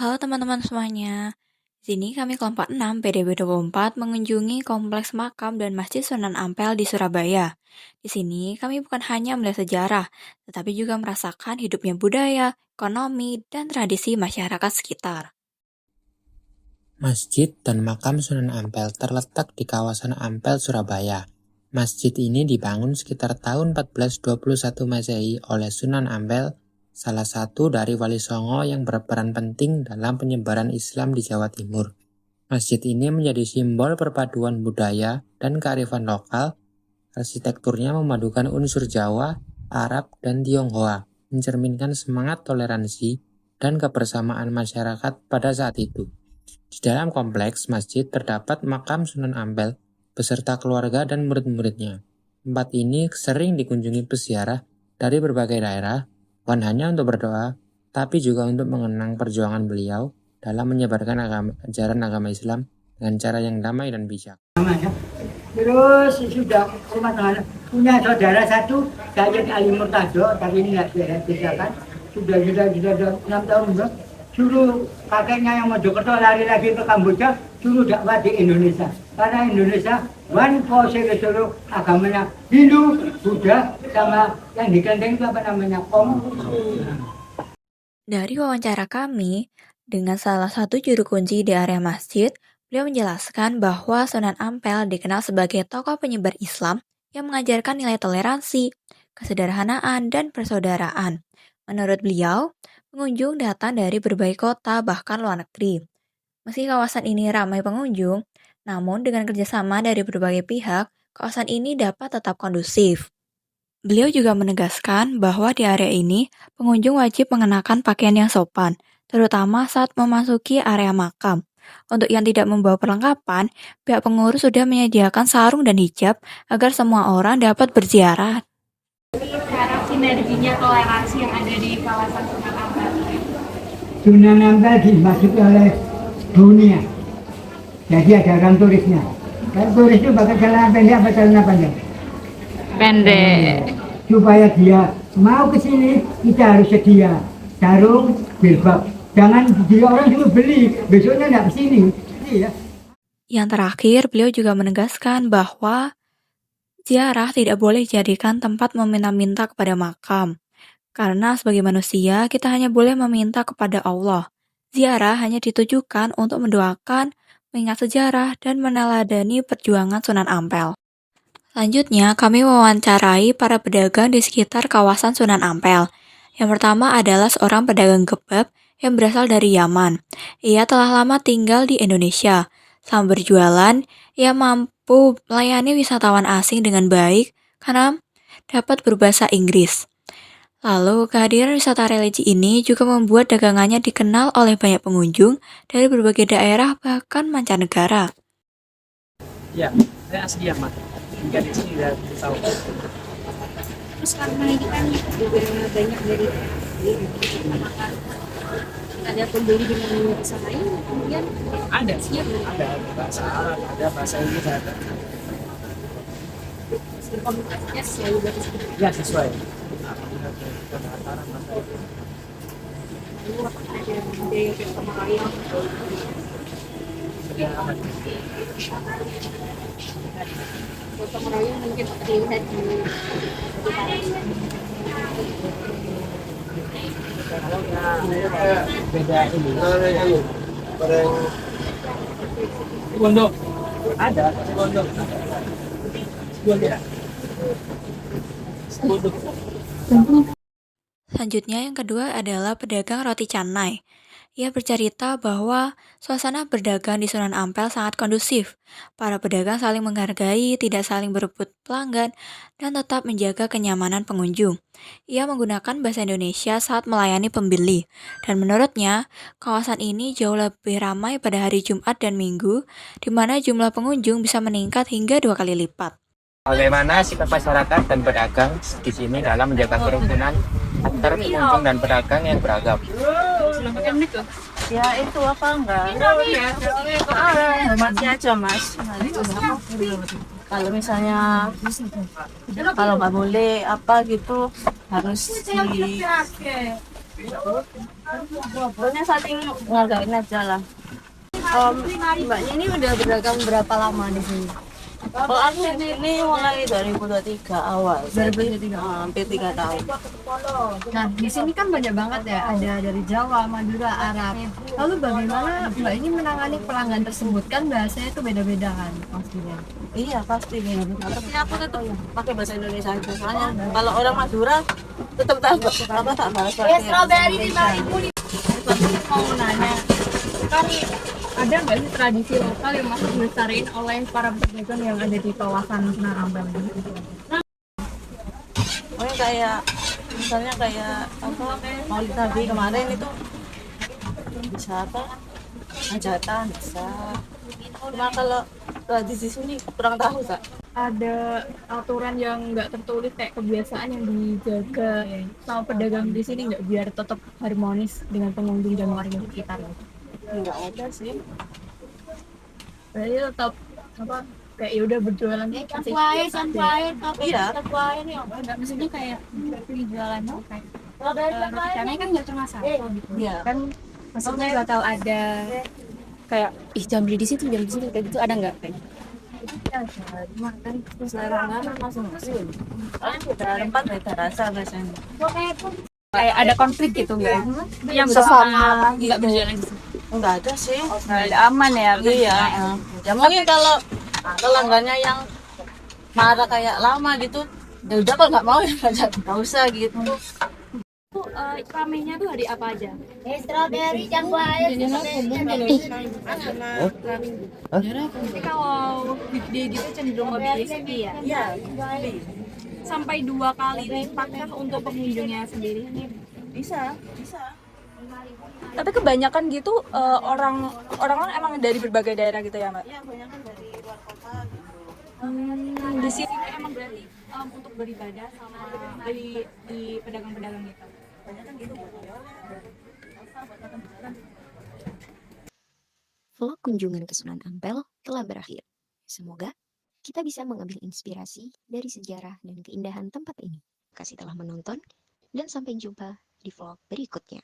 Halo teman-teman semuanya. Di sini kami kelompok 6 PDB 24 mengunjungi kompleks makam dan Masjid Sunan Ampel di Surabaya. Di sini kami bukan hanya melihat sejarah, tetapi juga merasakan hidupnya budaya, ekonomi, dan tradisi masyarakat sekitar. Masjid dan makam Sunan Ampel terletak di kawasan Ampel, Surabaya. Masjid ini dibangun sekitar tahun 1421 Masehi oleh Sunan Ampel, salah satu dari Wali Songo yang berperan penting dalam penyebaran Islam di Jawa Timur. Masjid ini menjadi simbol perpaduan budaya dan kearifan lokal. Arsitekturnya memadukan unsur Jawa, Arab, dan Tionghoa, mencerminkan semangat toleransi dan kebersamaan masyarakat pada saat itu. Di dalam kompleks masjid terdapat makam Sunan Ampel beserta keluarga dan murid-muridnya. Tempat ini sering dikunjungi peziarah dari berbagai daerah, bukan hanya untuk berdoa, tapi juga untuk mengenang perjuangan beliau dalam menyebarkan ajaran agama Islam dengan cara yang damai dan bijak. Terus sudah rumah tangga punya saudara satu, Sayyid Ali Murtado, tapi ini nggak dibedakan. Sudah 6 tahun belum. Suruh kakeknya yang Mojokerto lari lagi ke Kamboja, suruh dakwah di Indonesia. Karena Indonesia one posse seluruh agamanya Hindu, Buddha, sama yang digandeng itu apa namanya Konghucu. Dari wawancara kami, dengan salah satu juru kunci di area masjid, beliau menjelaskan bahwa Sunan Ampel dikenal sebagai tokoh penyebar Islam yang mengajarkan nilai toleransi, kesederhanaan, dan persaudaraan. Menurut beliau, pengunjung datang dari berbagai kota bahkan luar negeri. Meski kawasan ini ramai pengunjung, namun dengan kerjasama dari berbagai pihak, kawasan ini dapat tetap kondusif. Beliau juga menegaskan bahwa di area ini, pengunjung wajib mengenakan pakaian yang sopan, terutama saat memasuki area makam. Untuk yang tidak membawa perlengkapan, pihak pengurus sudah menyediakan sarung dan hijab agar semua orang dapat berziarah. Cara sinerginya toleransi yang ada di kawasan Sunan Ampel. Sunan Ampel dimasuki oleh dunia. Jadi ada orang turisnya. Dan turis itu pakai celana pendek apa celana panjang? Pendek. Supaya dia mau ke sini, kita harus sedia sarung, jilbab. Jangan dia orang dulu beli, besoknya nggak ke sini. Iya. Yang terakhir, beliau juga menegaskan bahwa ziarah tidak boleh dijadikan tempat meminta-minta kepada makam. Karena sebagai manusia, kita hanya boleh meminta kepada Allah. Ziarah hanya ditujukan untuk mendoakan, mengingat sejarah, dan meneladani perjuangan Sunan Ampel. Selanjutnya, kami mewawancarai para pedagang di sekitar kawasan Sunan Ampel. Yang pertama adalah seorang pedagang kebab yang berasal dari Yaman. Ia telah lama tinggal di Indonesia. Selama berjualan, ia mampu melayani wisatawan asing dengan baik karena dapat berbahasa Inggris. Lalu, kehadiran wisata religi ini juga membuat dagangannya dikenal oleh banyak pengunjung dari berbagai daerah bahkan mancanegara. Ya, saya asli Yaman. Tinggal di sini dan tahu. Terus karena ini kan juga banyak dari apakah ada pembeli dengan bahasa lain, kemudian Ada, siap ada bahasa Arab, ada bahasa Inggris, ada. komunikasinya selalu dari situ. Ya sesuai. Apabila kita antara masa Lalu apakah ada budaya gotong royong? Gotong royong mungkin terlihat di beda ini. Pondok ada, pondok ada. Pondok. Pondok. Selanjutnya yang kedua adalah pedagang roti canai. Ia bercerita bahwa suasana berdagang di Sunan Ampel sangat kondusif. Para pedagang saling menghargai, tidak saling berebut pelanggan, dan tetap menjaga kenyamanan pengunjung. Ia menggunakan bahasa Indonesia saat melayani pembeli. Dan menurutnya, kawasan ini jauh lebih ramai pada hari Jumat dan Minggu, di mana jumlah pengunjung bisa meningkat hingga 2 kali lipat. Bagaimana sikap masyarakat dan pedagang di sini dalam menjaga kerukunan antar pengunjung dan pedagang yang beragam? Ya itu apa enggak? Hormati aja mas. Kalau misalnya kalau nggak boleh apa gitu harus Pokoknya saking ngargain aja lah. Mbaknya ini udah berdagang berapa lama di sini? Kalau aku ini mulai 2023 awal. 2023. Hampir 3 tahun. Nah, di sini kan banyak banget ya, ada dari Jawa, Madura, Arab. Lalu bagaimana Mbak ini menangani pelanggan tersebut? Kan bahasanya itu beda-beda kan pastinya. Iya pasti nih. Tapi aku tetap pakai bahasa Indonesia aja. Soalnya kalau orang Madura tetap tak bahas pakai bahasa Indonesia. Mau nanya, kan ada nggak sih tradisi lokal yang masih dilestariin oleh para pedagang yang ada di kawasan Sunan Ampel ini? Pokoknya kayak misalnya kayak apa Maulid Nabi kemarin itu bisa apa hajatan bisa. Cuma kalau tradisi sini kurang tahu kak. Ada aturan yang nggak tertulis kayak kebiasaan yang dijaga sama pedagang di sini nggak biar tetap harmonis dengan pengunjung dan warga sekitar? Enggak ada sih. Berarti tetap apa kayak ya udah berjualan asik. Iya. Nggak maksudnya kayak jualan kayak rencananya kan nggak cuma satu gitu Iya. kan, maksudnya bakal ada kayak ih jangan beli di situ jangan di situ kayak gitu, ada nggak kayak Cuma kan selera makanan masing-masing. Soalnya beda tempat beda rasa biasanya. kayak ada konflik gitu nggak yang Sesama nggak berjalan di situ? Enggak ada sih. Ada aman ya? Iya. Ya mungkin kalau pelanggannya yang marah kayak lama gitu, ya udah kalau nggak mau ya nggak usah gitu. Ramenya tuh hari apa aja? Strawberry campur air. Tapi kalau weekday gitu cenderung lebih sepi ya? Iya. Sampai 2 kali lipatnya untuk pengunjungnya sendiri? Bisa, bisa. Tapi kebanyakan gitu orang-orang emang dari berbagai daerah gitu ya, Mbak? Iya, banyak kan dari luar kota gitu. Di sini Emang berarti untuk beribadah sama di pedagang-pedagang gitu? Banyak kan gitu. Vlog kunjungan ke Sunan Ampel telah berakhir. Semoga kita bisa mengambil inspirasi dari sejarah dan keindahan tempat ini. Terima kasih telah menonton dan sampai jumpa di vlog berikutnya.